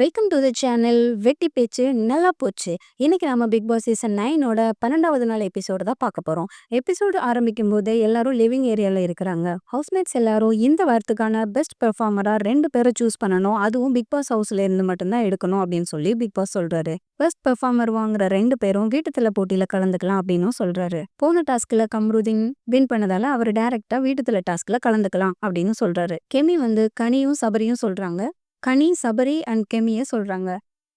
Welcome to the channel. வெட்டி பேச்சு நல்லா போச்சு. இன்னைக்கு நம்ம பிக் பாஸ் சீசன் 9ஓட 12வது நாள் எபிசோடு தான் பார்க்க போறோம். எபிசோடு ஆரம்பிக்கும் போதே எல்லாரும் லிவிங் ஏரியால இருக்கிறாங்க. ஹவுஸ்மேட்ஸ் எல்லாரும் இந்த வாரத்துக்கான பெஸ்ட் பெர்ஃபார்மரா 2 பேரை சூஸ் பண்ணணும். அதுவும் பிக் பாஸ் ஹவுஸ்ல இருந்து மட்டும்தான் எடுக்கணும் அப்படின்னு சொல்லி பிக் பாஸ் சொல்றாரு. பெஸ்ட் பெர்ஃபார்மர் வாங்குற 2 பேரும் வீட்டுத்தல போட்டியில கலந்துக்கலாம் அப்படின்னு சொல்றாரு. போன டாஸ்க்ல கம்ருதீன் வின் பண்ணதால அவர் டைரக்டா வீட்டுத்தல டாஸ்க்ல கலந்துக்கலாம் அப்படின்னு சொல்றாரு. கெமி கனியும் சபரியும் சொல்றாங்க. கனி, சபரி அண்ட் கெமிய சொல்றாங்க.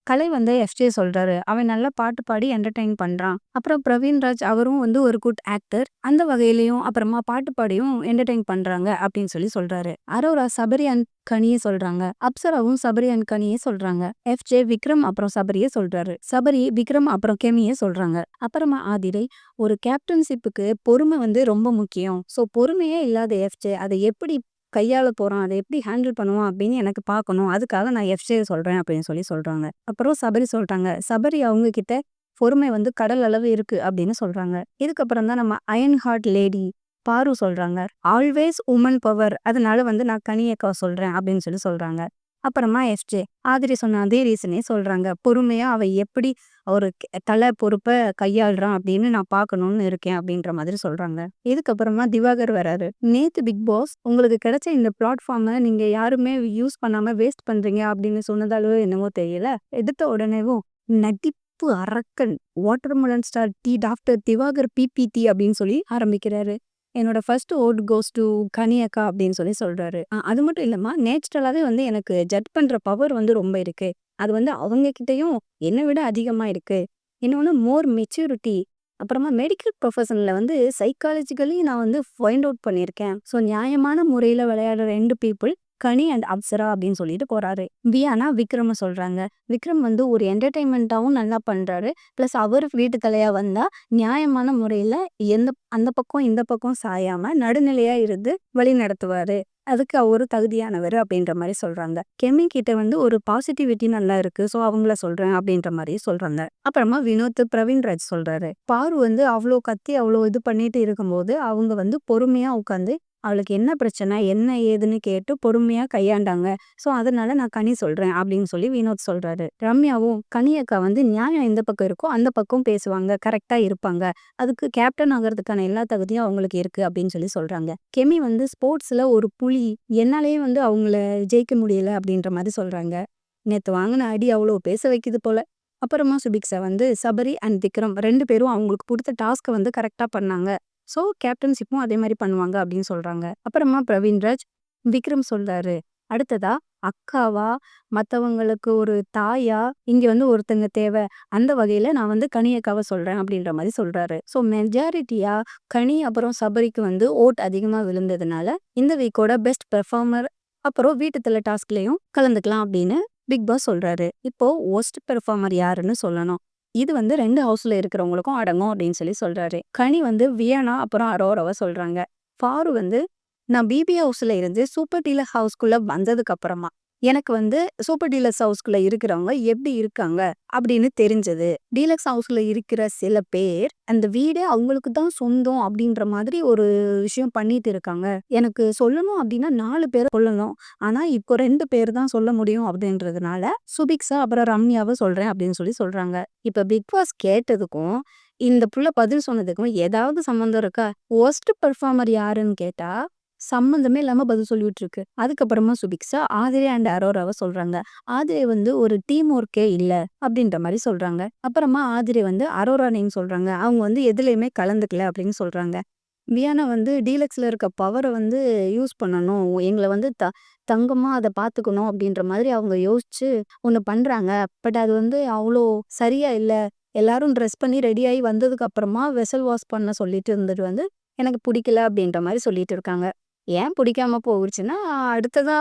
கலை எஃப்ஜே சொல்றாரு. அவன் நல்லா பாட்டு பாடி என்டர்டெயின் பண்றான். அப்புறம் பிரவீன்ராஜ் அவரும் ஒரு குட் ஆக்டர். அந்த வகையிலையும் அப்புறமா பாட்டு பாடியும் என்டர்டெயின் பண்றாங்க அப்படின்னு சொல்லி சொல்றாரு. அரோரா சபரி அண்ட் கனியை சொல்றாங்க. அப்சராவும் சபரி அண்ட் கனியை சொல்றாங்க. எஃப்ஜே விக்ரம் அப்புறம் சபரியை சொல்றாரு. சபரி விக்ரம் அப்புறம் கெமியை சொல்றாங்க. அப்புறமா ஆதிரை, ஒரு கேப்டன்ஷிப்புக்கு பொறுமை ரொம்ப முக்கியம். ஸோ பொறுமையே இல்லாத எஃப்ஜே அதை எப்படி கையாள போறான், அதை எப்படி ஹேண்டில் பண்ணுவான் அப்படின்னு எனக்கு பார்க்கணும். அதுக்காக நான் எஃப்ஜே சொல்றேன் அப்படின்னு சொல்லி சொல்றாங்க. அப்புறம் சபரி சொல்றாங்க. சபரி அவங்க கிட்ட பொறுமை கடல் அளவு இருக்கு அப்படின்னு சொல்றாங்க. இதுக்கப்புறம் தான் நம்ம அயன் ஹார்ட் லேடி பாரு சொல்றாங்க. ஆல்வேஸ் உமன் பவர், அதனால நான் கனியக்கா சொல்றேன் அப்படின்னு சொல்லி சொல்றாங்க. அப்புறமா எஃப்ஜே ஆதிரி சொன்ன அதே ரீசனே சொல்றாங்க. பொறுமையா அவ எப்படி ஒரு தலை பொறுப்பை கையாளுறான் அப்படின்னு நான் பார்க்கணும்னு இருக்கேன் அப்படின்ற மாதிரி சொல்றாங்க. இதுக்கப்புறமா திவாகர் வராரு. நேத்து பிக் பாஸ் உங்களுக்கு கிடைச்ச இந்த பிளாட்ஃபார்மை நீங்க யாருமே யூஸ் பண்ணாம வேஸ்ட் பண்றீங்க அப்படின்னு சொன்னதாலோ என்னமோ தெரியல. எடுத்த உடனேவும் நடிப்பு அரக்கன் வாட்டர்மெலன் ஸ்டார் டி டாக்டர் திவாகர் பிபிடி அப்படின்னு சொல்லி ஆரம்பிக்கிறாரு. என்னோட ஃபர்ஸ்ட் ஓட் கோஸ் டு கனியக்கா அப்படின்னு சொல்லி சொல்றாரு. அது மட்டும் இல்லம்மா, நேச்சுரலாவே எனக்கு ஜட்ஜ் பண்ற பவர் ரொம்ப இருக்கு. அது அவங்க கிட்டயும் என்னை விட அதிகமா இருக்கு. இன்னொன்னு மோர் மெச்சூரிட்டி. அப்புறமா மெடிக்கல் ப்ரொஃபஷன்ல சைக்காலஜிக்கலி நான் ஃபைண்ட் அவுட் பண்ணியிருக்கேன். ஸோ நியாயமான முறையில விளையாடுற 2 பீப்புள் கனி அண்ட் அப்சரா அப்படின்னு சொல்லிட்டு போறாரு. வியானா விக்ரம சொல்றாங்க. விக்ரம் ஒரு என்டர்டைன்மெண்ட்டாவும் நல்லா பண்றாரு. பிளஸ் அவர் வீட்டு தலையா வந்தா நியாயமான முறையில அந்த பக்கம் இந்த பக்கம் சாயாம நடுநிலையா இருந்து வழி நடத்துவாரு. அதுக்கு அவரு தகுதியானவர் அப்படின்ற மாதிரி சொல்றாங்க. கெமி கிட்ட ஒரு பாசிட்டிவிட்டி நல்லா இருக்கு. ஸோ அவங்கள சொல்றேன் அப்படின்ற மாதிரி சொல்றாங்க. அப்புறமா வினோத் பிரவீன்ராஜ் சொல்றாரு. பாரு அவ்வளோ கத்தி அவ்வளோ இது பண்ணிட்டு இருக்கும்போது அவங்க பொறுமையா உட்காந்து அவளுக்கு என்ன பிரச்சனை என்ன ஏதுன்னு கேட்டு பொறுமையா கையாண்டாங்க. ஸோ அதனால நான் கனி சொல்றேன் அப்படின்னு சொல்லி வினோத் சொல்றாரு. ரம்யாவும் கனியக்கா நியாயம் எந்த பக்கம் இருக்கோ அந்த பக்கம் பேசுவாங்க, கரெக்டா இருப்பாங்க. அதுக்கு கேப்டன் ஆகிறதுக்கான எல்லா தகுதியும் அவங்களுக்கு இருக்கு அப்படின்னு சொல்லி சொல்றாங்க. கெமி ஸ்போர்ட்ஸ்ல ஒரு புலி, என்னாலேயே அவங்கள ஜெயிக்க முடியல அப்படின்ற மாதிரி சொல்றாங்க. நேத்து வாங்கின அடி அவ்வளோ பேச வைக்குது போல. அப்புறமா சுபிக்ஷா சபரி அண்ட் விக்ரம் 2 பேரும் அவங்களுக்கு கொடுத்த டாஸ்க்கை கரெக்டா பண்ணாங்க. ஸோ கேப்டன்ஷிப்பும் அதே மாதிரி பண்ணுவாங்க அப்படின்னு சொல்றாங்க. அப்புறமா பிரவீன்ராஜ் விக்ரம் சொல்றாரு. அடுத்ததா அக்காவா மற்றவங்களுக்கு ஒரு தாயா இங்க ஒருத்தங்க தேவை. அந்த வகையில நான் கனியக்காவை சொல்றேன் அப்படின்ற மாதிரி சொல்றாரு. ஸோ மெஜாரிட்டியா கனி அப்புறம் சபரிக்கு ஓட் அதிகமா விழுந்ததுனால இந்த வீக்கோட பெஸ்ட் பெர்ஃபார்மர் அப்புறம் வீட்டுத்தல டாஸ்க்லயும் கலந்துக்கலாம் அப்படின்னு பிக் பாஸ் சொல்றாரு. இப்போ ஒஸ்ட் பெர்ஃபார்மர் யாருன்னு சொல்லணும். இது 2 ஹவுஸ்ல இருக்கிறவங்களுக்கும் அடங்கும் அப்படின்னு சொல்லி சொல்றாரு. கனி வியனா அப்புறம் அரோராவை சொல்றாங்க. ஃபாரு நான் பிபி ஹவுஸ்ல இருந்து சூப்பர் டீலர் ஹவுஸ்க்குள்ள வந்ததுக்கு அப்புறமா எனக்கு சூப்பர் டீலக்ஸ் ஹவுஸ்க்குள்ள இருக்கிறவங்க எப்படி இருக்காங்க அப்படின்னு தெரிஞ்சது. டீலக்ஸ் ஹவுஸ்ல இருக்கிற சில பேர் அந்த வீடே அவங்களுக்கு தான் சொந்தம் அப்படின்ற மாதிரி ஒரு விஷயம் பண்ணிட்டு இருக்காங்க. எனக்கு சொல்லணும் அப்படின்னா 4 பேரை சொல்லணும். ஆனா இப்போ 2 பேர் தான் சொல்ல முடியும் அப்படின்றதுனால சுபிக்ஷா அப்புறம் ரம்யாவை சொல்றேன் அப்படின்னு சொல்லி சொல்றாங்க. இப்ப பிக் பாஸ் கேட்டதுக்கும் இந்த புள்ள பதில் சொன்னதுக்கும் ஏதாவது சம்மந்தம் இருக்கா? ஒஸ்ட் பெர்ஃபார்மர் யாருன்னு கேட்டா சம்மந்தமே இல்லாம பதில் சொல்லிட்டு இருக்கு. அதுக்கப்புறமா சுபிக்ஷா ஆதிரே அண்ட் அரோராவை சொல்றாங்க. ஆதிரே ஒரு டீம் ஒர்க்கே இல்ல அப்படின்ற மாதிரி சொல்றாங்க. அப்புறமா ஆதிரே அரோரா நேம் சொல்றாங்க. அவங்க எதுலையுமே கலந்துக்கல அப்படின்னு சொல்றாங்க. வியானா டீலக்ஸ்ல இருக்க பவரை யூஸ் பண்ணணும், எங்களை தங்கமா அதை பார்த்துக்கணும் அப்படின்ற மாதிரி அவங்க யோசிச்சு ஒன்று பண்றாங்க. பட் அது அவ்வளோ சரியா இல்லை. எல்லாரும் ட்ரெஸ் பண்ணி ரெடி ஆகி வந்ததுக்கு அப்புறமா வெசல் வாஷ் பண்ண சொல்லிட்டு இருந்துட்டு எனக்கு பிடிக்கல அப்படின்ற மாதிரி சொல்லிட்டு இருக்காங்க. ஏன் பிடிக்காம போகுச்சுன்னா அடுத்ததா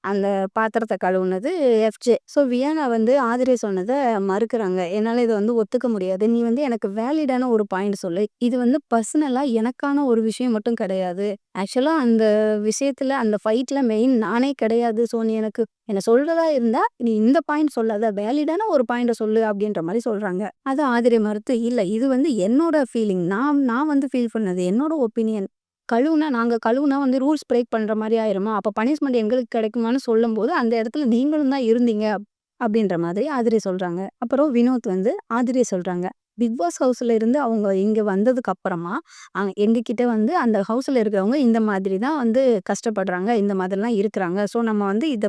அந்த பாத்திரத்தை கழுவுனது எஃப்ஜே. ஸோ வியானா ஆதிரே சொன்னதை மறுக்கிறாங்க. என்னால் இதை ஒத்துக்க முடியாது. நீ எனக்கு வேலிடான ஒரு பாயிண்ட் சொல்லு. இது பர்சனலா எனக்கான ஒரு விஷயம் மட்டும் கிடையாது. ஆக்சுவலா அந்த விஷயத்துல அந்த ஃபைட்ல மெயின் நானே கிடையாது. ஸோ நீ எனக்கு என்ன சொல்றதா இருந்தா நீ இந்த பாயிண்ட் சொல்லாத, வேலிடான ஒரு பாயிண்ட சொல்லு அப்படின்ற மாதிரி சொல்றாங்க. அது ஆதிரே மறுத்து, இல்ல இது என்னோட ஃபீலிங், நான் ஃபீல் பண்ணது, என்னோட ஒப்பீனியன். நாங்க கழுவுனா வந்து ரூல்ஸ் பிரேக் பண்ற மாரி ஆயிருமா? அப்ப பனிஷ்மென்ட் எங்களுக்கு கிடைக்குமான்னு சொல்லும்போது, அந்த இடத்துல நீங்களும் தான் இருந்தீங்க அப்படின்ற மாதிரி ஆதிரி சொல்றாங்க. அப்புறம் வினோத் வந்து ஆதிரிய சொல்றாங்க. பிக் பாஸ் ஹவுஸ்ல இருந்து அவங்க இங்க வந்ததுக்கு அப்புறமா, எங்ககிட்ட வந்து அந்த ஹவுஸ்ல இருக்கிறவங்க இந்த மாதிரி தான் வந்து கஷ்டப்படுறாங்க. இந்த மாதிரிலாம் இருக்கிறாங்க. ஸோ நம்ம வந்து இத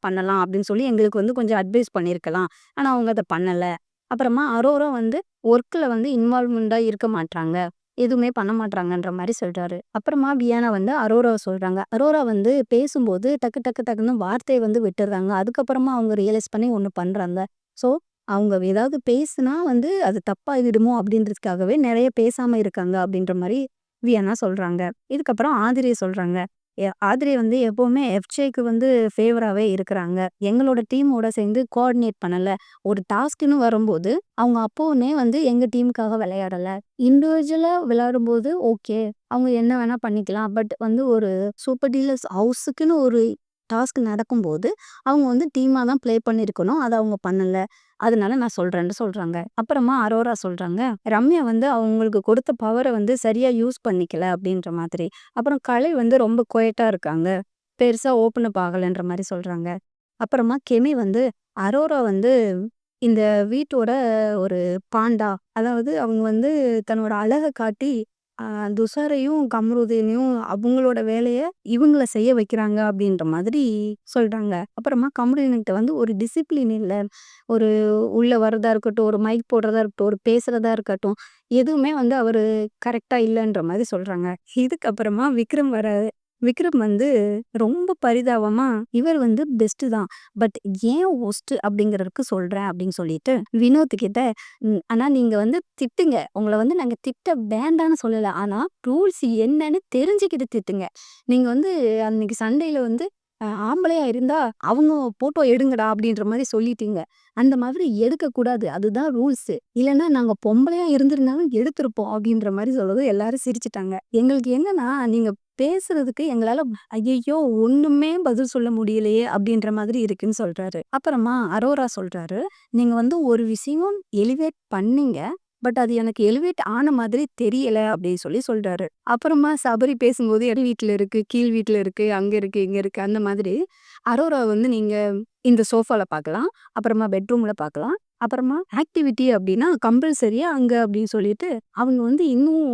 பண்ணலாம் அப்படின்னு சொல்லி எங்களுக்கு வந்து கொஞ்சம் அட்வைஸ் பண்ணியிருக்கலாம். ஆனா அவங்க அத பண்ணல. அப்புறமா அரோரா வந்து ஒர்க்ல வந்து இன்வால்வ்மென்ட்டா இருக்க மாட்றாங்க. எதுவுமே பண்ண மாட்றாங்கன்ற மாரி சொல்றாரு. அப்புறமா வியானா வந்து அரோராவ சொல்றாங்க. அரோரா வந்து பேசும்போது டக்கு டக்கு டக்குன்னு வார்த்தைய வந்து விட்டுர்றாங்க. அதுக்கப்புறமா அவங்க ரியலைஸ் பண்ணி ஒண்ணு பண்றாங்க. ஸோ, அவங்க ஏதாவது பேசுனா வந்து அது தப்பாகிடுமோ அப்படின்றதுக்காகவே நெறைய பேசாம இருக்காங்க அப்படின்ற மாரி வியானா சொல்றாங்க. இதுக்கப்புறம் ஆதிரிய சொல்றாங்க. ஆதிரிய வந்து எப்பவுமே எஃப்ஜேக்கு வந்து ஃபேவராவே இருக்கிறாங்க. எங்களோட டீமோட சேர்ந்து கோஆர்டினேட் பண்ணல. ஒரு டாஸ்க்ன்னு வரும்போது, அவங்க அப்பவுமே வந்து எங்க டீமுக்காக விளையாடல. இண்டிவிஜுவலா விளையாடும்போது ஓகே. அவங்க என்ன வேணா பண்ணிக்கலாம். பட் வந்து ஒரு சூப்பர் டீலக்ஸ் ஹவுஸுக்குன்னு ஒரு டாஸ்க் நடக்கும்போது, அவங்க வந்து டீமா தான் ப்ளே பண்ணியிருக்கணும். அத அவங்க பண்ணல. அதனால நான் சொல்றேன்னு சொல்றாங்க. அப்புறமா அரோரா சொல்றாங்க. ரம்யா வந்து அவங்களுக்கு கொடுத்த பவர வந்து சரியா யூஸ் பண்ணிக்கல அப்படின்ற மாதிரி. அப்புறம் கலை வந்து ரொம்ப குயட்டா இருக்காங்க. பெருசா ஓப்பன் அப் ஆகலன்ற மாரி சொல்றாங்க. அப்புறமா கெமி வந்து அரோரா வந்து இந்த வீட்டோட ஒரு பாண்டா. அதாவது அவங்க வந்து தன்னோட அழக காட்டி அ துஷாரையும், கமருதீனையும் அவங்களோட வேலைய இவங்கள செய்ய வைக்கிறாங்க அப்படின்ற மாதிரி சொல்றாங்க. அப்புறமா கமருதீன்கிட்ட வந்து ஒரு டிசிப்ளின் இல்ல. ஒரு உள்ள வரதா இருக்கட்டும், ஒரு மைக் போடுறதா இருக்கட்டும், ஒரு பேசுறதா இருக்கட்டும், எதுவுமே வந்து அவரு கரெக்ட்டா இல்லன்ற மாரி சொல்றாங்க. இதுக்கப்புறமா விக்ரம் வராரு. விக்ரம் வந்து ரொம்ப பரிதாபமா, "இவர் வந்து பெஸ்ட் தான். பட் ஏன் வொர்ஸ்ட் அப்படிங்கிறதுக்கு சொல்றேன்" அப்படின்னு சொல்லிட்டு வினோத் கிட்ட, ஆனா நீங்க வந்து திட்டுங்க. உங்கள வந்து நாங்க திட்ட வேண்டான்னு சொல்லல. ஆனா ரூல்ஸ் என்னன்னு தெரிஞ்சுக்கிட்டு திட்டுங்க. நீங்க வந்து அன்னைக்கு சண்டையில வந்து ஆம்பளையா இருந்தா, அவங்க ஃபோட்டோ எடுங்கடா அப்படின்ற மாரி சொல்லிட்டீங்க. அந்த மாதிரி எடுக்கக்கூடாது. அதுதான் ரூல்ஸு. இல்லன்னா நாங்க பொம்பளையா இருந்திருந்தாலும் எடுத்திருப்போம் அப்படின்ற மாரி சொல்லவும் எல்லாரும் சிரிச்சுட்டாங்க. எங்களுக்கு என்னன்னா, நீங்க பேசுறதுக்கு எங்களால ஐயய்யோ! ஒண்ணுமே பதில் சொல்ல முடியலையே அப்படின்ற மாதிரி இருக்குன்னு சொல்றாரு. அப்புறமா அரோரா சொல்றாரு, நீங்க வந்து ஒரு விஷயம் எலிவேட் பண்ணீங்க. பட் அது எனக்கு எலிவேட் ஆன மாதிரி தெரியல அப்படின்னு சொல்லி சொல்றாரு. அப்புறமா சபரி பேசும்போது எடு வீட்ல இருக்கு, கீழ் வீட்ல இருக்கு, அங்க இருக்கு, இங்க இருக்கு அந்த மாதிரி அரோரா வந்து நீங்க இந்த சோஃபால பார்க்கலாம். அப்புறமா பெட்ரூம்ல பார்க்கலாம். அப்புறமா ஆக்டிவிட்டி அப்படின்னா கம்பல்சரியா அங்க அப்படின்னு சொல்லிட்டு, அவங்க வந்து இன்னும்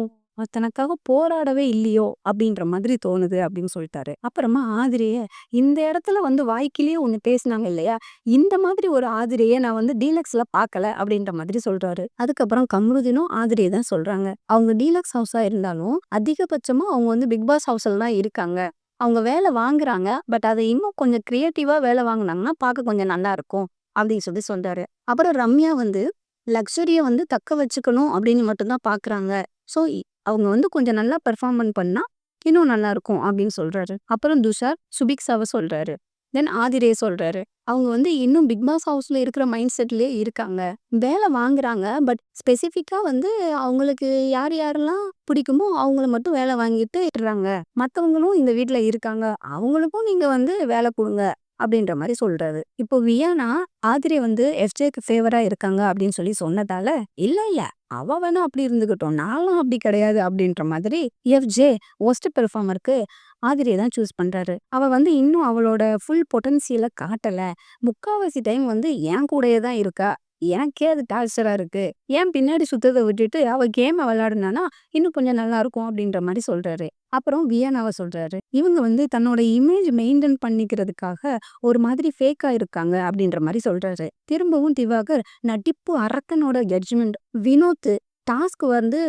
தனக்காக போராடவே இல்லையோ! அப்படின்ற மாதிரி தோணுது அப்படின்னு சொல்லிட்டாரு. அப்புறமா ஆதிரிய இந்த இடத்துல வந்து வாய்க்கிலேயே ஒண்ணு பேசுனாங்க இல்லையா? இந்த மாதிரி ஒரு ஆதிரிய நான் வந்து டீலக்ஸ்ல பார்க்கல அப்படின்ற மாதிரி சொல்றாரு. அதுக்கப்புறம் கம்ருதீனும் ஆதிரிய தான் சொல்றாங்க. அவங்க டீலக்ஸ் ஹவுஸா இருந்தாலும் அதிகபட்சமா அவங்க வந்து பிக் பாஸ் ஹவுஸ்ல தான் இருக்காங்க. அவங்க வேலை வாங்குறாங்க. பட் அத இன்னும் கொஞ்சம் கிரியேட்டிவா வேலை வாங்குனாங்கன்னா, பார்க்க கொஞ்சம் நல்லா இருக்கும். அப்படின்னு சொல்லி சொல்றாரு. அப்புறம் ரம்யா வந்து லக்ஸரிய வந்து தக்க வச்சுக்கணும் அப்படின்னு மட்டும் தான் பார்க்குறாங்க. ஸோ அவங்க வந்து கொஞ்சம் நல்லா பெர்ஃபார்மன்ஸ் பண்ணா, இன்னும் நல்லாருக்கும் அப்படின்னு சொல்றாரு. அப்புறம் துஷார் சுபிக்ஷாவ சொல்றாரு. தென் ஆதிரே சொல்றாரு. அவங்க வந்து இன்னும் பிக் பாஸ் ஹவுஸ்ல இருக்கிற மைண்ட் செட்லயே இருக்காங்க. வேலை வாங்குறாங்க. பட் ஸ்பெசிஃபிக்கா வந்து அவங்களுக்கு யார் யாரெல்லாம் பிடிக்குமோ அவங்கள மட்டும் வேலை வாங்கிட்டு விட்டுறாங்க. மத்தவங்களும் இந்த வீட்ல இருக்காங்க. அவங்களுக்கும் நீங்க வந்து வேலை குடுங்க. அப்படின்ற மாரி சொல்றாரு. இப்போ வியானா ஆதிரே வந்து எஃப்ஜேக்கு ஃபேவரா இருக்காங்க அப்படின்னு சொல்லி சொன்னதால, இல்ல இல்ல அவ வேணா அப்படி இருந்துக்கட்டும். நான்லாம் அப்படி கிடையாது அப்படின்ற மாதிரி எஃப்ஜே வொர்ஸ்ட் பெர்ஃபார்மருக்கு ஆதிரிய தான் சூஸ் பண்றாரு. அவ வந்து இன்னும் அவளோட ஃபுல் பொட்டன்ஷியல காட்டல. முக்காவாசி டைம் வந்து என் கூடயே தான் இருக்கா. எனக்கே அது டார்ச்சரா இருக்கு. ஏன் பின்னாடி சுத்தத விட்டுட்டு அவ கேம விளையாடுனான்னா, இன்னும் கொஞ்சம் நல்லாருக்கும் அப்படின்ற மாரி சொல்றாரு. அப்புறம் வியன்னாவ சொல்றாரு. இவங்க வந்து தன்னோட இமேஜ் மெயின்டெயின் பண்ணிக்கிறதுக்காக ஒரு மாதிரி ஃபேக்கா இருக்காங்க அப்படின்ற மாரி சொல்றாரு. திரும்பவும் திவாகர் நடிப்பு அரக்கனோட ஜட்ஜ்மெண்ட். வினோத் டாஸ்க் வந்து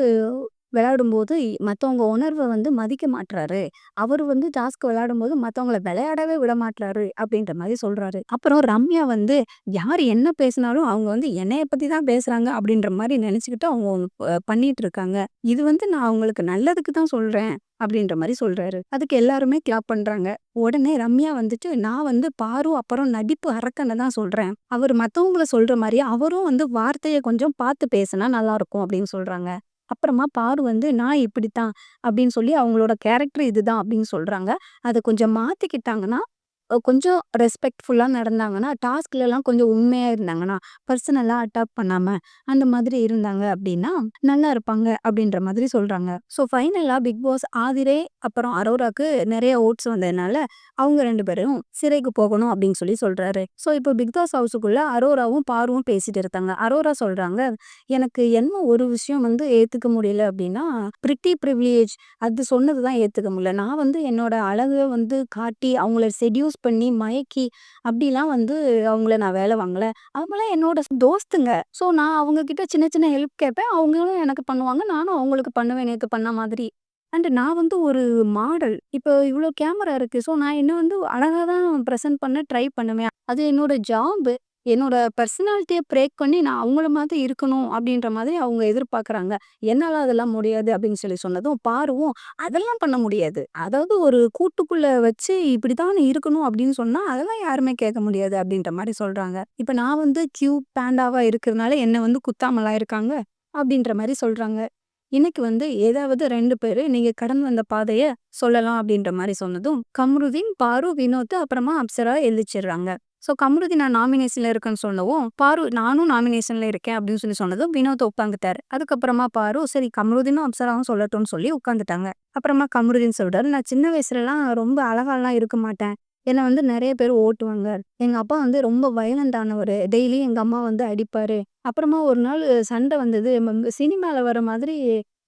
விளையாடும்போது மத்தவங்க உணர்வ வந்து மதிக்க மாட்றாரு. அவரு வந்து டாஸ்க் விளையாடும்போது மத்தவங்கள விளையாடவே விட மாட்றாரு அப்படின்ற மாரி சொல்றாரு. அப்புறம் ரம்யா வந்து யார் என்ன பேசினாலும் அவங்க வந்து என்னைய பத்தி தான் பேசுறாங்க அப்படின்ற மாரி நினைச்சுக்கிட்டு அவங்க பண்ணிட்டு இருக்காங்க. இது வந்து நான் அவங்களுக்கு நல்லதுக்கு தான் சொல்றேன். அப்படின்ற மாரி சொல்றாரு. அதுக்கு எல்லாருமே கிளாப் பண்றாங்க. உடனே ரம்யா வந்துட்டு நான் வந்து பாரு அப்புறம் நடிப்பு அரக்கன தான் சொல்றேன். அவரு மத்தவங்கள சொல்ற மாரி அவரும் வந்து வார்த்தைய கொஞ்சம் பார்த்து பேசினா நல்லாருக்கும் அப்படின்னு சொல்றாங்க. அப்புறமா பாரு வந்து நான் இப்படித்தான் அப்படின்னு சொல்லி அவங்களோட கேரக்டர் இதுதான் அப்படின்னு சொல்றாங்க. அத கொஞ்சம் மாத்திக்கிட்டாங்கன்னா, கொஞ்சம் ரெஸ்பெக்ட்ஃபுல்லா நடந்தாங்கன்னா, டாஸ்க்லலாம் கொஞ்சம் உண்மையா இருந்தாங்கன்னா, பர்சனலா அட்டாக் பண்ணாம, அந்த மாதிரி இருந்தாங்க அப்டின்னா, நல்லா இருப்பாங்க அப்டின்ற மாதிரி சொல்றாங்க. ஸோ ஃபைனலா பிக் பாஸ் ஆதிரே அப்புறம் அரோராக்கு நெறைய ஓட்ஸ் வந்ததுனால, அவங்க 2 பேரும் சிறைக்கு போகணும் அப்டின்னு சொல்றாரு. ஸோ இப்போ பிக் பாஸ் ஹவுஸுக்குள்ள அரோராவும், பாருவும் பேசிட்டு இருக்காங்க. அரோரா சொல்றாங்க, "எனக்கு என்ன ஒரு விஷயம் வந்து ஏத்துக்க முடியல அப்டின்னா, பிரிட்டி பிரிவிலேஜ் அது சொன்னது தான் ஏத்துக்க முடியல. நான் வந்து என்னோட அழக வந்து காட்டி, அவங்கள செட்யூஸ் பண்ணி, மயக்கி அப்டிலாம் வந்து அவங்கள நான் வேல வாங்கல. அவங்கலாம் என்னோட தோஸ்துங்க. ஸோ நான் அவங்க கிட்ட சின்ன சின்ன ஹெல்ப் கேட்பேன். அவங்களும் எனக்கு பண்ணுவாங்க. நானும் அவங்களுக்கு பண்ணுவேன் நேத்து பண்ண மாதிரி. அண்ட் நான் வந்து ஒரு மாடல். இப்போ இவ்ளோ கேமரா இருக்கு. ஸோ நான் என்ன வந்து அழகா தான் பிரசன்ட் பண்ண ட்ரை பண்ணுவேன். அது என்னோட ஜாப். என்னோட பர்சனாலிட்டிய பிரேக் பண்ணி நான் அவங்கள மாதிரி இருக்கணும் அப்டின்ற மாதிரி அவங்க எதிர்பார்க்குறாங்க. என்னால அதெல்லாம் முடியாது அப்டின்னு சொன்னதும், பாருவும் அதெல்லாம் பண்ண முடியாது. அதாவது ஒரு கூட்டுக்குள்ள வச்சு இப்படித்தான் நீ இருக்கணும் அப்படின்னு சொன்னா, அதெல்லாம் யாருமே கேட்க முடியாது அப்படின்ற மாரி சொல்றாங்க. இப்ப நான் வந்து கியூட் பேண்டாவா இருக்கிறதுனால என்ன வந்து குத்தாமலா இருக்காங்க? அப்படின்ற மாரி சொல்றாங்க. இன்னைக்கு வந்து ஏதாவது 2 பேரு நீங்க கடந்து வந்த பாதைய சொல்லலாம் அப்படின்ற மாரி சொன்னதும், கம்ருதீன், பாரு, வினோத் அப்புறமா அப்சரா எந்திரிச்சிடுறாங்க. ஸோ கம்ருதீன் நான் நாமினேஷன்ல இருக்கேன்னு சொல்லவும், பாரு நானும் நாமினேஷன்ல இருக்கேன் அப்படின்னு சொன்னதும் வினோத் உட்காந்துட்டாரு. அதுக்கப்புறமா பாரு சரி கம்ருதீனும், அப்சராவும் சொல்லட்டும்னு சொல்லி உட்காந்துட்டாங்க. அப்புறமா கமருதீன் சொல்றாரு, "நான் சின்ன வயசுலலாம் ரொம்ப அழகாலாம் இருக்க மாட்டேன். என்ன வந்து நெறைய பேர் ஓட்டுவாங்க. எங்க அப்பா வந்து ரொம்ப வயலன்ட் ஆனவரு. டெய்லியும் எங்க அம்மா வந்து அடிப்பாரு. அப்புறமா ஒரு நாள் சண்டை வந்தது. சினிமால வர மாதிரி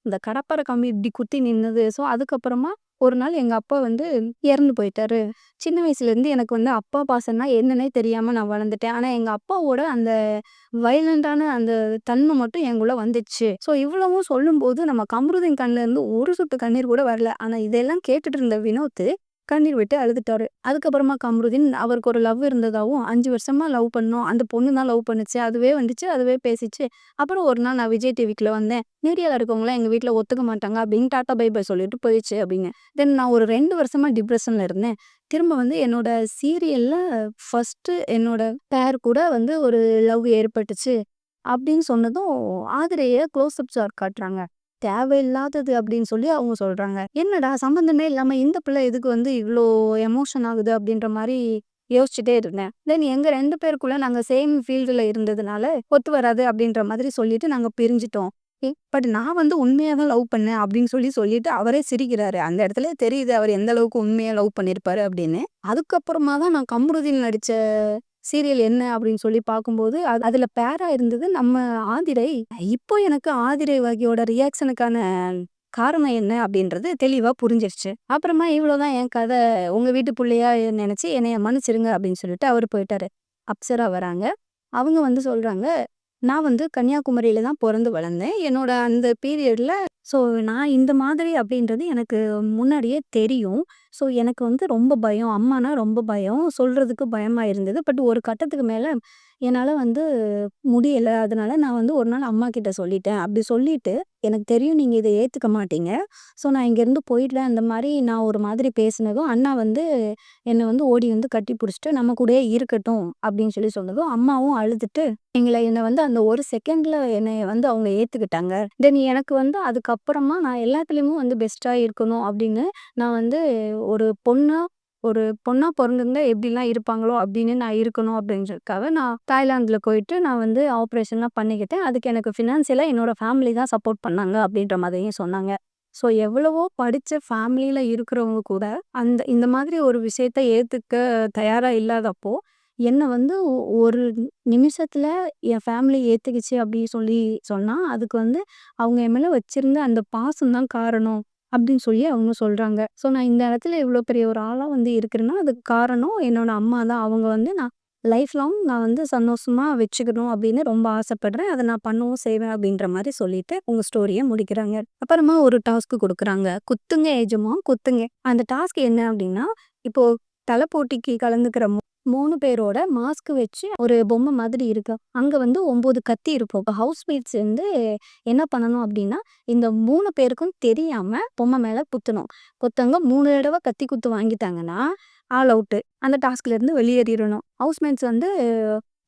இந்த கடப்பார கம்பி இப்படி குத்தி நின்னது. ஸோ, அதுக்கப்புறமா ஒரு நாள் எங்க அப்பா வந்து இறந்து போயிட்டாரு. சின்ன வயசுலேருந்து எனக்கு வந்து அப்பா பாசம்னா என்னன்னே தெரியாம நான் வளர்ந்துட்டேன். ஆனா, எங்க அப்பாவோட அந்த வயலன்ட்டான அந்த தன்மை மட்டும் எனக்குள்ள வந்துச்சு. ஸோ, இவ்வளவும் சொல்லும்போது நம்ம கம்ருதீன் கண்ல இருந்து ஒரு சொட்டு கண்ணீர் கூட வரல. ஆனா, இதெல்லாம் கேட்டுட்டு இருந்த வினோத் கண்ணீர் விட்டு அழுதுட்டாரு. அதுக்கப்புறமா கம்ருதீன் அவருக்கு ஒரு லவ் இருந்ததாவும், 5 வருஷமா லவ் பண்ணோம். அந்த பொண்ணு தான் லவ் பண்ணுச்சு. அதுவே வந்துச்சு, அதுவே பேசிச்சு. அப்புறம் ஒரு நாள் நான் விஜய் டிவிக்குள்ள வந்தேன். மீடியால இருக்கவங்கலாம் எங்க வீட்ல ஒத்துக்க மாட்டாங்க அப்படின்னு டாட்டா பை பை சொல்லிட்டு போயிடுச்சு அப்படின்னு. தென் நான் ஒரு 2 வருஷமா டிப்ரஷன்ல இருந்தேன். திரும்ப வந்து என்னோட சீரியல்ல ஃபர்ஸ்ட்டு என்னோட பேர் கூட வந்து ஒரு லவ் ஏற்பட்டுச்சு. அப்படின்னு சொன்னதும் ஆதிரைய க்ளோஸ் அப் ஷாட் காட்டுறாங்க. தேவையில்லாதது அப்படின்னு சொல்லி அவங்க சொல்றாங்க. என்னடா சம்மந்தமே இல்லாம இந்த பிள்ளை எதுக்கு வந்து இவ்ளோ எமோஷன் ஆகுது அப்படின்ற மாரி யோசிச்சுட்டே இருந்தேன். தென் எங்க 2 பேருக்குள்ள நாங்க சேம் ஃபீல்டுல இருந்ததுனால ஒத்து வராது அப்படின்ற மாதிரி சொல்லிட்டு நாங்க பிரிஞ்சுட்டோம். பட் நான் வந்து உண்மையா தான் லவ் பண்ணேன் அப்படின்னு சொல்லிட்டு அவரே சிரிக்கிறாரு. அந்த இடத்துலயே தெரியுது அவர் எந்த அளவுக்கு உண்மையா லவ் பண்ணியிருப்பாரு அப்படின்னு. அதுக்கப்புறமா தான் நான் கமருதீன் நடிச்ச சீரியல் என்ன அப்படின்னு சொல்லி பார்க்கும்போது, அதுல பேரா இருந்தது நம்ம ஆதிரை. இப்போ எனக்கு ஆதிரை வகையோட ரியாக்ஷனுக்கான காரணம் என்ன அப்படின்றது தெளிவா புரிஞ்சிருச்சு. அப்புறமா இவ்வளோதான் என் கதை. உங்க வீட்டு புள்ளையா நெனச்சு என்னைய மன்னிச்சிருங்க அப்படின்னு சொல்லிட்டு அவரு போயிட்டாரு. அப்சரா வராங்க. அவங்க வந்து சொல்றாங்க, "நான் வந்து கன்னியாகுமரியில தான் பொறந்து வளர்ந்தேன். என்னோட அந்த பீரியட்ல ஸோ நான் இந்த மாதிரி அப்படின்றது எனக்கு முன்னாடியே தெரியும். ஸோ எனக்கு வந்து ரொம்ப பயம். அம்மானா ரொம்ப பயம். சொல்றதுக்கு பயமா இருந்தது. பட் ஒரு கட்டத்துக்கு மேல என்னால வந்து முடியல. அதனால நான் வந்து ஒரு நாள் அம்மாகிட்ட சொல்லிட்டேன். அப்படி சொல்லிட்டு, எனக்கு தெரியும் நீங்க இத ஏத்துக்க மாட்டீங்க. ஸோ நான் இங்கேருந்து போயிடுறேன். அந்த மாரி நான் ஒரு மாதிரி பேசினதும், அண்ணா வந்து என்ன வந்து ஓடி வந்து கட்டி புடிச்சுட்டு, "நம்ம கூடயே இருக்கட்டும்" அப்படின்னு சொன்னதும், அம்மாவும் அழுதுட்டு என்ன வந்து அந்த ஒரு செகண்ட்ல என்னைய வந்து அவங்க ஏத்துக்கிட்டாங்க. தென் எனக்கு வந்து அதுக்கப்புறமா நான் எல்லாத்துலயுமே வந்து பெஸ்ட்டா இருக்கணும் அப்படின்னு, நான் வந்து ஒரு பொண்ணா ஒரு பொண்ணா பொறந்திருந்தா எப்படிலாம் இருப்பாங்களோ அப்படின்னு நான் இருக்கணும் அப்படின்றதுக்காக நான் தாய்லாந்துல போயிட்டு நான் வந்து ஆப்ரேஷன்லாம் பண்ணிக்கிட்டேன். அதுக்கு எனக்கு ஃபினான்சியலா என்னோட ஃபேமிலி தான் சப்போர்ட் பண்ணாங்க அப்படின்ற மாதிரியும் சொன்னாங்க. ஸோ எவ்வளவோ படிச்ச ஃபேமிலியில இருக்கிறவங்க கூட இந்த மாதிரி ஒரு விஷயத்த ஏத்துக்க தயாரா இல்லாதப்போ, என்ன வந்து ஒரு நிமிஷத்துல என் ஃபேமிலி ஏத்துக்கிச்சு அப்படின்னு சொன்னா, அதுக்கு வந்து அவங்க என் மேல வச்சிருந்த அந்த பாசம் தான் காரணம். அப்படின்னு சொல்லி அவங்க சொல்றாங்க. ஸோ நான் இந்த இடத்துல இவ்ளோ பெரிய ஒரு ஆளா வந்து இருக்கிறேன்னா, அதுக்கு காரணம் என்னோட அம்மா தான். அவங்க வந்து நான் லைஃப் லாங் நான் வந்து சந்தோஷமா வச்சுக்கணும் அப்படின்னு ரொம்ப ஆசைப்படுறேன். அத நான் பண்ணவும் செய்வேன் அப்படின்ற மாரி சொல்லிட்டு உங்க ஸ்டோரிய முடிக்கிறாங்க. அப்புறமா ஒரு டாஸ்க் குடுக்குறாங்க. குத்துங்க எஜமான் குத்துங்க. அந்த டாஸ்க் என்ன அப்படின்னா, இப்போ தல போட்டிக்கு கலந்துக்கிற 3 பேரோட மாஸ்க் வச்சு ஒரு பொம்மை மாதிரி இருக்கு. அங்க வந்து 9 கத்தி இருக்கும். ஹவுஸ்மேட்ஸ் வந்து என்ன பண்ணணும் அப்படின்னா, இந்த 3 பேருக்கும் தெரியாம பொம்மை மேல குத்தணும். ஒருத்தவங்க 3 தடவ கத்தி குத்து வாங்கிட்டாங்கன்னா, ஆல் அவுட்டு. அந்த டாஸ்க்ல இருந்து வெளியேறிறணும். ஹவுஸ்மேட்ஸ் வந்து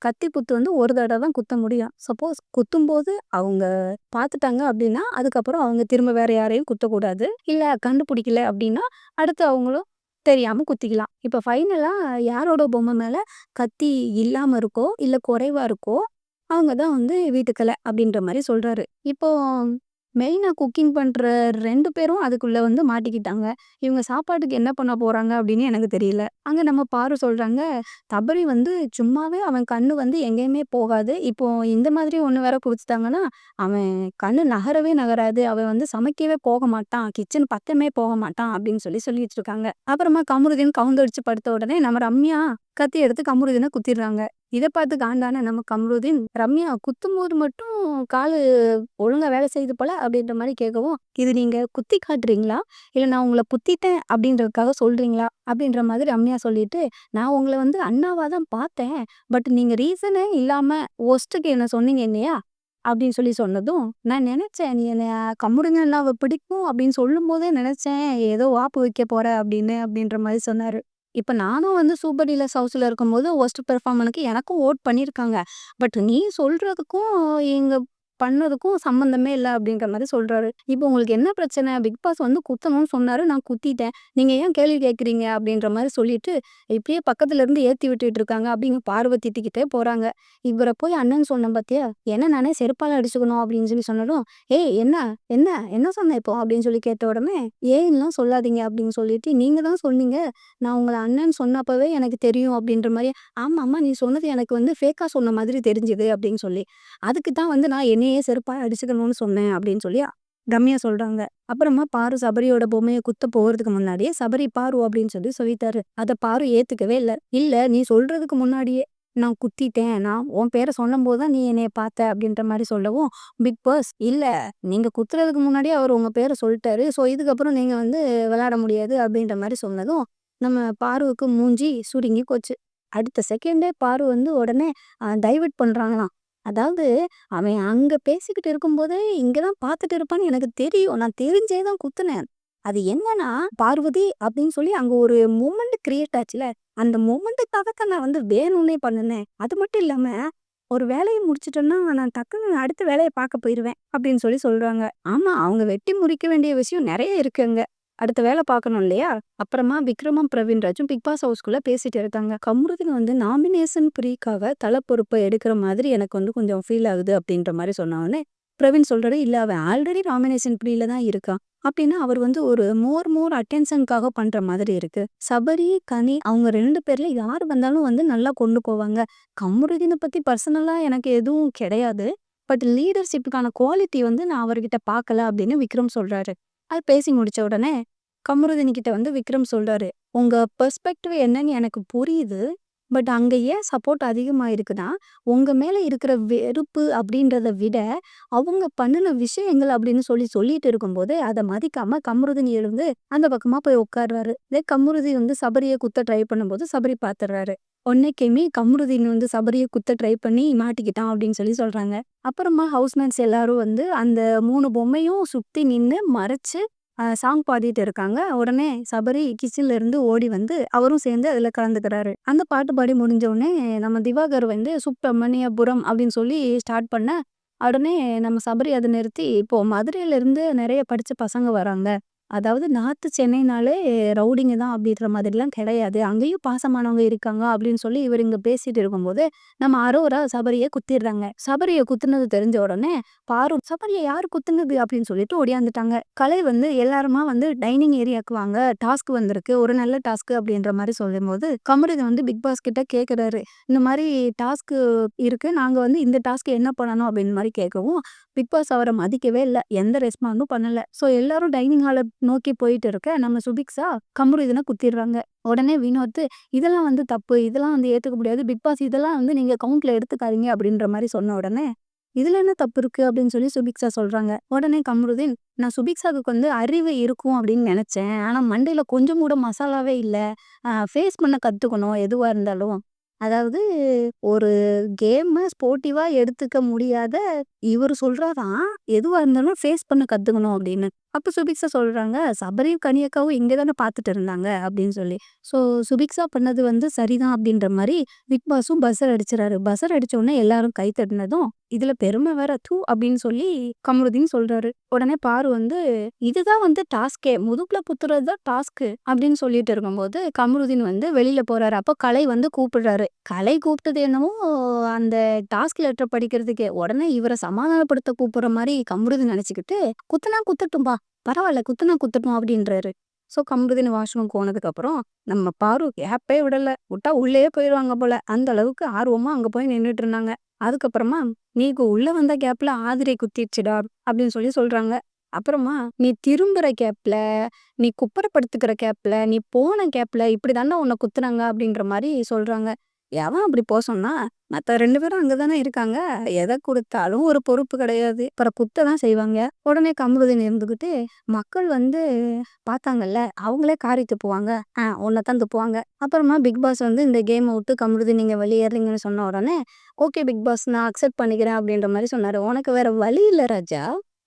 கத்தி குத்து வந்து ஒரு தடவ தான் குத்த முடியும். சப்போஸ் குத்தும்போது அவங்க பார்த்துட்டாங்க அப்படின்னா, அதுக்கப்புறம் அவங்க திரும்ப வேற யாரையும் குத்தக்கூடாது. இல்ல கண்டுபிடிக்கல அப்படின்னா, அடுத்து அவங்களும் தெரியாம குத்திக்கலாம். இப்ப ஃபைனலா யாரோட பொம்மை மேல கத்தி இல்லாம இருக்கோ, இல்ல குறைவா இருக்கோ, அவங்க தான் வந்து வீட்டுக்கல அப்படின்ற மாரி சொல்றாரு. இப்போ மெயினா குக்கிங் பண்ற 2 பேரும் அதுக்குள்ள வந்து மாட்டிக்கிட்டாங்க. இவங்க சாப்பாட்டுக்கு என்ன பண்ண போறாங்க அப்படின்னு எனக்கு தெரியல. அங்க நம்ம பாரு சொல்றாங்க, "தபரி வந்து சும்மாவே அவன் கண்ணு வந்து எங்கேயுமே போகாது. இப்போ இந்த மாதிரி ஒண்ணு வேற குடுத்துட்டாங்கன்னா, அவன் கண்ணு நகரவே நகராது. அவன் வந்து சமைக்கவே போக மாட்டான். கிச்சன் பக்கமே போக மாட்டான்." அப்படின்னு சொல்லிட்டு இருக்காங்க. அப்புறமா கமருதீன் கவுந்தடிச்சு படுத்த உடனே நம்ம ரம்யா கத்தி எடுத்து கமருதீன குத்திடுறாங்க. இத பார்த்து காண்டான நம்ம கமருதீன், "ரம்யா குத்தும்போது மட்டும் காலு ஒழுங்கா வேலை செய்யுது போல" அப்படின்ற மாரி கேட்கவும், "இது நீங்க குத்தி காட்டுறீங்களா? இல்ல நான் உங்கள குத்திட்டேன் அப்படின்றதுக்காக சொல்றீங்களா?" அப்படின்ற மாதிரி ரம்யா சொல்லிட்டு, "நான் உங்கள வந்து அண்ணாவா தான் பார்த்தேன். பட் நீங்க ரீசனே இல்லாம ஒஸ்ட்டுக்கு என்ன சொன்னீங்க இல்லையா?" அப்படின்னு சொன்னதும், நான் நெனச்சேன் நீ என்னைய கம்முடுங்க அண்ணாவ பிடிக்கும் அப்படின்னு சொல்லும்போதே நெனச்சேன், ஏதோ ஆப்பு வைக்க போற அப்படின்னு அப்படின்ற மாரி சொன்னாரு. இப்ப நானும் வந்து சூப்பர் டீலக்ஸ் ஹவுஸ்ல இருக்கும்போது வொர்ஸ்ட் பெர்ஃபார்மருக்கு எனக்கும் வோட் பண்ணியிருக்காங்க. பட் நீ சொல்றதுக்கும், இங்க பண்ணதுக்கும் சம்மந்தமே இல்ல அப்படின்ற மாரி சொல்றாரு. இப்போ உங்களுக்கு என்ன பிரச்சனை? பிக் பாஸ் வந்து குத்தணும்னு சொன்னாரு. நான் குத்திட்டேன். நீங்க ஏன் கேள்வி கேட்கிறீங்க? அப்படின்ற மாரி சொல்லிட்டு, இப்படியே பக்கத்துல இருந்து ஏத்தி விட்டுட்டு இருக்காங்க அப்படின்னு பார்வ திட்டிக்கிட்டே போறாங்க. இவர போய் அண்ணன் சொன்னேன் பாத்தியா? என்ன நானே செருப்பால அடிச்சுக்கணும் அப்படின்னு சொன்னதும், "ஏய் என்ன? என்ன? என்ன சொன்ன இப்போ?" அப்படின்னு கேட்ட உடனே, "ஏன்லாம் சொல்லாதீங்க" அப்படின்னு சொல்லிட்டு, "நீங்க தான் சொன்னீங்க. நான் உங்கள அண்ணன்னு சொன்னப்பவே எனக்கு தெரியும்" அப்படின்ற மாரி, "ஆமாமா நீ சொன்னது எனக்கு வந்து ஃபேக்கா சொன்ன மாதிரி தெரிஞ்சுது" அப்படின்னு சொல்லி. "அதுக்கு தான் வந்து நான் என்னையே செருப்பால அடிச்சுக்கணும்னு சொன்னேன்" அப்படின்னு சொல்லி ரம்யா சொல்றாங்க. அப்புறமா பாரு சபரியோட பொம்மைய குத்த போறதுக்கு முன்னாடியே, "சபரி பாரு" அப்படின்னு சொல்லிட்டாரு. அத பாரு ஏத்துக்கவே இல்ல. "இல்ல நீ சொல்றதுக்கு முன்னாடியே நான் குத்திட்டேன். நான் உன் பேர சொன்னம்போது தான் நீ என்னைய பார்த்த" அப்படின்ற மாரி சொல்லவும், பிக் பாஸ், "இல்ல நீங்க குத்துறதுக்கு முன்னாடியே அவரு உங்க பேர சொல்ட்டாரு. ஸோ இதுக்கப்புறம் நீங்க வந்து விளையாட முடியாது" அப்படின்ற மாரி சொன்னதும், நம்ம பாருவுக்கு மூஞ்சி சுருங்கி போச்சு. அடுத்த செகண்டே பாரு வந்து உடனே டைவர்ட் பண்றாங்களாம். அதாவது அவன் அங்க பேசிக்கிட்டு இருக்கும்போதே, இங்க தான் பார்த்துட்டு இருப்பான்னு எனக்கு தெரியும். நான் தெரிஞ்சே தான் குத்துனேன். அது என்னன்னா, பார்வதி அப்படின்னு சொல்லி அங்க ஒரு மொமெண்ட் கிரியேட் ஆச்சுல. அந்த மொமெண்ட்டுக்காக தான் நான் வந்து வேணும்னே பண்ணுனேன். அது மட்டும் இல்லாம, ஒரு வேலைய முடிச்சுட்டோம்னா, நான் டக்குன்னு அடுத்த வேலைய பார்க்க போயிருவேன். அப்படின்னு சொல்றாங்க. ஆமா, அவங்க வெட்டி முடிக்க வேண்டிய விஷயம் நெறைய இருக்கு அங்க. அடுத்த வேல பார்க்கணும் இல்லையா? அப்புறமா விக்ரமும், பிரவீன்ராஜும் பிக் பாஸ் ஹவுஸ்குள்ள பேசிட்டு இருக்காங்க. கம்ருதீன் வந்து நாமினேஷன் ப்ரீக்காக தல பொறுப்ப எடுக்கிற மாதிரி எனக்கு வந்து கொஞ்சம் ஃபீல் ஆகுது அப்படின்ற மாரி சொன்ன உடனே, பிரவீன் சொல்றாரு, "இல்ல அவன் ஆல்ரெடி நாமினேஷன் ப்ரீல தான் இருக்கான். அப்டின்னா அவர் வந்து ஒரு மோர் அட்டென்ஷன்க்காக பண்ற மாதிரி இருக்கு. சபரி, கனி அவங்க 2 பேர்ல யார் வந்தாலும் வந்து நல்லா கொண்டு போவாங்க. கமருதீன பத்தி பர்சனலா எனக்கு எதுவும் கிடையாது. பட் லீடர்ஷிப்க்கான குவாலிட்டி வந்து நான் அவர்கிட்ட பார்க்கல" அப்படின்னு விக்ரம் சொல்றாரு. அது பேசி முடிச்ச உடனே கமருதீன் கிட்ட வந்து விக்ரம் சொல்றாரு, "உங்க பெர்ஸ்பெக்டிவ் என்னன்னு எனக்கு புரியுது. பட் அங்க ஏன் சப்போர்ட் அதிகமா இருக்குன்னா, உங்க மேல இருக்கிற வெறுப்பு அப்படின்றத விட, அவங்க பண்ணுன விஷயங்கள்" அப்படின்னு சொல்லிட்டு இருக்கும்போது, அத மதிக்காம கமருதீன் எழுந்து அந்த பக்கமா போய் உட்கார்றாரு. இதே கமருதீன் வந்து சபரிய குத்த ட்ரை பண்ணும்போது சபரி பார்த்துடுறாரு. உடனேக்குமே கமருதீன் வந்து சபரிய குத்த ட்ரை பண்ணி மாட்டிக்கிட்டான் அப்படின்னு சொல்றாங்க. அப்புறமா ஹவுஸ்மேட்ஸ் எல்லாரும் வந்து அந்த 3 பொம்மையும் சுத்தி நின்னு மறைச்சு சாங் பாடிட்டு இருக்காங்க. உடனே சபரி கிச்சன்ல இருந்து ஓடி வந்து அவரும் சேர்ந்து அதுல கலந்துக்கிறாரு. அந்த பாட்டு பாடி முடிஞ்ச உடனே நம்ம திவாகர் வந்து சுப்பிரமணியபுரம் அப்படின்னு சொல்லி ஸ்டார்ட் பண்ண, உடனே நம்ம சபரி அத நிறுத்தி, இப்போ மதுரையில இருந்து நெறைய படிச்ச பசங்க வராங்க. அதாவது நார்த் சென்னைனாலே ரவுடிங்க தான் அப்படின்ற மாதிரிலாம் கிடையாது. அங்கேயும் பாசமானவங்க இருக்காங்க அப்படின்னு சொல்லி இவரு இங்க பேசிட்டு இருக்கும்போது, நம்ம அரோரா சபரிய குத்திடுறாங்க. சபரிய குத்துனது தெரிஞ்ச உடனே, பாரு "சபரிய யாரு குத்துனது?" அப்படின்னு சொல்லிட்டு ஓடியாந்துட்டாங்க. கலை வந்து எல்லாருமா வந்து டைனிங் ஏரியாக்கு வாங்க. டாஸ்க் வந்திருக்கு. ஒரு நல்ல டாஸ்க் அப்படின்ற மாரி சொல்லும்போது, கமருதீன் வந்து பிக் பாஸ் கிட்ட கேட்குறாரு. இந்த மாரி டாஸ்க் இருக்கு. நாங்க வந்து இந்த டாஸ்க் என்ன பண்ணணும் அப்படின்னு மாரி கேட்கவும், பிக் பாஸ் அவர மதிக்கவே இல்ல. எந்த ரெஸ்பாண்டும் பண்ணல. ஸோ எல்லாரும் டைனிங் ஹால நோக்கி போயிட்டு இருக்க, நம்ம சுபிக்ஷா கமருதீன குத்திடுறாங்க. உடனே வினோத், "இதெல்லாம் வந்து தப்பு. இதெல்லாம் வந்து ஏத்துக்க முடியாது. பிக் பாஸ் இதெல்லாம் வந்து நீங்க கவுண்ட்ல எடுத்துக்காதீங்க" அப்படின்ற மாரி சொன்ன உடனே, "இதுல என்ன தப்பு இருக்கு?" அப்படின்னு சுபிக்ஷா சொல்றாங்க. உடனே கமருதீன், "நான் சுபிக்ஷாவுக்கு வந்து அறிவு இருக்கும் அப்படின்னு நெனச்சேன். ஆனா மண்டையில கொஞ்சம் கூட மசாலாவே இல்ல. ஃபேஸ் பண்ண கத்துக்கணும் எதுவா இருந்தாலும்." அதாவது ஒரு கேம ஸ்போர்ட்டிவா எடுத்துக்க முடியாத இவரு சொல்றாராம், "எதுவா இருந்தாலும் ஃபேஸ் பண்ண கத்துக்கணும்" அப்படின்னு. அப்ப சுபிக்ஷா சொல்றாங்க, "சபரியும், கனியக்காவும் இங்க தானே பார்த்துட்டு இருந்தாங்க" அப்படின்னு சொல்லி. ஸோ சுபிக்ஷா பண்ணது வந்து சரிதான் அப்படின்ற மாரி பிக் பாஸும் பஸர் அடிச்சுறாரு. பஸர் அடிச்ச உடனே எல்லாரும் கை தட்டினதும், இதுல பெருமை வேற தூ அப்படின்னு சொல்லி கமருதீன் சொல்றாரு. உடனே பாரு வந்து, "இதுதான் வந்து டாஸ்க்கே. முதுகுல குத்துறது தான் டாஸ்க்கு" அப்படின்னு சொல்லிட்டு இருக்கும்போது, கமருதீன் வந்து வெளியில போறாரு. அப்போ கலை வந்து கூப்பிடுறாரு. கலை கூப்பிட்டது என்னமோ அந்த டாஸ்க் லெட்டர் படிக்கிறதுக்கே. உடனே இவர சமாதானப்படுத்த கூப்பிடுற மாரி கமருதீன் நினைச்சுக்கிட்டு, "குத்துனா குத்தட்டும்பா. பரவால்ல குத்துனா குத்தட்டும்" அப்படின்றாரு. ஸோ கமருதீன் வாஷ்ரூம் போனதுக்கப்புறம், நம்ம பாரு கேப்பே விடல. விட்டா உள்ளயே போயிருவாங்க போல. அந்த அளவுக்கு ஆர்வமா அங்க போய் நின்னுட்டு இருந்தாங்க. அதுக்கப்புறமா, "நீ உள்ள வந்த கேப்ல ஆதிரை குத்திருச்சுடா" அப்படின்னு சொல்லி சொல்றாங்க. அப்புறமா, "நீ திரும்புற கேப்ல, நீ குப்புற படுத்துக்கிற கேப்ல, நீ போன கேப்ல இப்படி தான்டா உன்ன குத்துனாங்க" அப்படின்ற மாரி சொல்றாங்க. எவன் அப்படி சொன்னா? மத்த 2 பேரும் அங்க தானே இருக்காங்க. எத குடுத்தாலும் ஒரு பொறுப்பு கிடையாது. அப்புறம் குத்த தான் செய்வாங்க. உடனே கமருதீன் இருந்துகிட்டு, "மக்கள் வந்து பார்த்தாங்கல்ல, அவங்களே காரி துப்புவாங்க. உன்ன தான் துப்புவாங்க." அப்புறமா பிக் பாஸ் வந்து இந்த கேம விட்டு கமருதீன் நீங்க வெளியேறீங்கன்னு சொன்ன உடனே, "ஓகே பிக் பாஸ் நான் அக்செப்ட் பண்ணிக்கிறேன்" அப்படின்ற மாரி சொன்னாரு. "உனக்கு வேற வழி இல்ல ராஜா."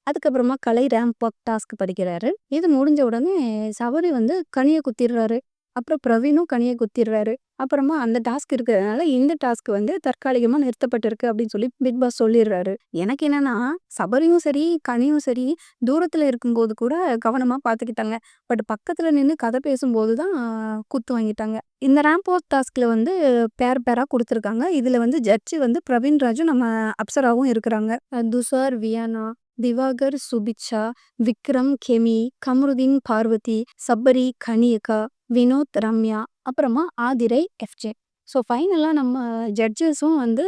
அதுக்கப்புறமா கலை ரேம்ப் வாக் டாஸ்க் படிக்கிறாரு. இது முடிஞ்ச உடனே சபரி வந்து கனிய குத்திடுறாரு. அப்புறம் பிரவீனும் கனிய குத்திடுறாரு. அப்புறமா அந்த டாஸ்க் இருக்கிறதுனால இந்த டாஸ்க் வந்து தற்காலிகமா நிறுத்தப்பட்டிருக்கு அப்படின்னு சொல்லி பிக் பாஸ் சொல்லிடுறாரு. எனக்கு என்னன்னா, சபரியும் சரி, கனியும் சரி தூரத்துல இருக்கும்போது கூட கவனமா பார்த்துக்கிட்டாங்க. பட் பக்கத்துல நின்னு கதை பேசும்போது தான் குத்து வாங்கிட்டாங்க. இந்த ரேம்ப் வாக் டாஸ்க்ல வந்து பேர் பேரா குடுத்துருக்காங்க. இதுல வந்து ஜட்ஜ் வந்து பிரவீன் ராஜும், நம்ம அப்சராவும் இருக்கிறாங்க. துஷார், வியானா, திவாகர், சுபிக்ஷா, விக்ரம், கெமி, கமருதீன், பார்வதி, சபரி, கனியக்கா, வினோத், ரம்யா, அப்புறமா ஆதிரை, எஃப்ஜே. ஸோ ஃபைனலா நம்ம ஜட்ஜஸும் வந்து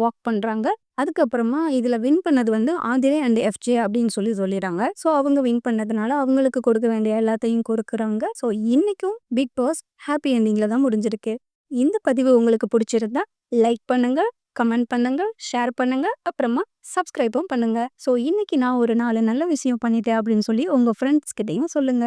வாக் பண்றாங்க. அதுக்கப்புறமா இதுல வின் பண்ணது வந்து ஆதிரை அண்ட் எஃப்ஜே அப்படின்னு சொல்லி சொல்லிடுறாங்க. ஸோ அவங்க வின் பண்ணதுனால அவங்களுக்கு கொடுக்க வேண்டிய எல்லாத்தையும் கொடுக்குறாங்க. ஸோ இன்னைக்கும் பிக் பாஸ் ஹாப்பி எண்டிங்ல தான் முடிஞ்சிருக்கு. இந்த பதிவு உங்களுக்கு பிடிச்சிருந்தா லைக் பண்ணுங்க, கமெண்ட் பண்ணுங்க, ஷேர் பண்ணுங்க, அப்புறமா சப்ஸ்கிரைபும் பண்ணுங்க. ஸோ இன்னைக்கு நான் ஒரு 4 நல்ல விஷயம் பண்ணிட்டேன் அப்படின்னு சொல்லி உங்க ஃப்ரெண்ட்ஸ் கிட்டயும் சொல்லுங்க.